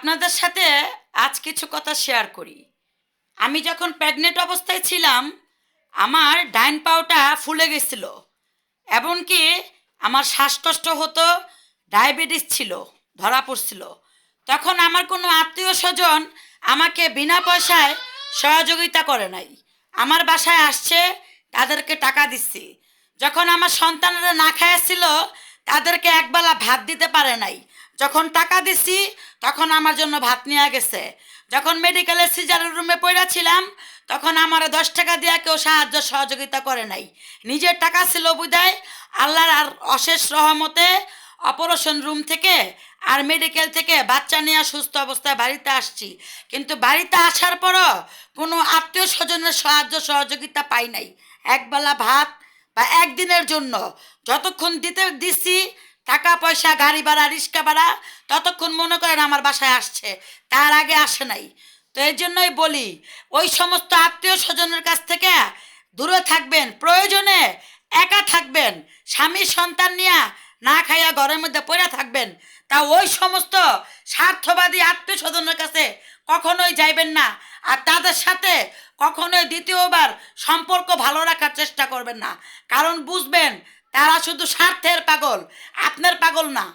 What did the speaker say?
আপনাদের সাথে আজ কিছু কথা শেয়ার করি। আমি যখন প্রেগনেন্ট অবস্থায় ছিলাম, আমার ডাইন পাওটা ফুলে গেছিল। এমনকি আমার শ্বাসকষ্ট হতো, ডায়াবেটিস ছিল, ধরা পড়ছিল। তখন আমার কোনো আত্মীয় স্বজন আমাকে বিনা পয়সায় সহযোগিতা করে নাই। আমার বাসায় আসছে, তাদেরকে টাকা দিচ্ছি। যখন আমার সন্তানেরা না খাইয়াছিল, তাদেরকে একবেলা ভাত দিতে পারে নাই। যখন টাকা দিছি, তখন আমার জন্য ভাত নিয়ে গেছে। যখন মেডিকেলের সিজারের রুমে পড়েছিলাম, তখন আমার 10 টাকা দিয়ে কেউ সাহায্য সহযোগিতা করে নাই। নিজের টাকা ছিল বিধায় আল্লাহর আর অশেষ রহমতে অপারেশন রুম থেকে আর মেডিকেল থেকে বাচ্চা নিয়ে সুস্থ অবস্থায় বাড়িতে আসছি। কিন্তু বাড়িতে আসার পরও কোনো আত্মীয় স্বজনের সাহায্য সহযোগিতা পাই নাই। একবেলা ভাত বা একদিনের জন্য যতক্ষণ দিচ্ছি টাকা পয়সা, গাড়ি ভাড়া, রিক্সা ভাড়া, ততক্ষণ মনে করেন আমার বাসায় আসছে, তার আগে আসে নাই। তো এই জন্যই বলি, ওই সমস্ত আত্মীয় স্বজনের কাছ থেকে দূরে থাকবেন। প্রয়োজনে একা থাকবেন, স্বামী সন্তান নিয়ে না খাইয়া ঘরের মধ্যে পড়ে থাকবেন। তা ওই সমস্ত স্বার্থবাদী আত্মীয় স্বজনের কাছে কখনোই যাইবেন না। আর তাদের সাথে কখনোই দ্বিতীয়বার সম্পর্ক ভালো রাখার চেষ্টা করবেন না। কারণ বুঝবেন, তারা শুধু স্বার্থের পাগল, আপনার পাগল না।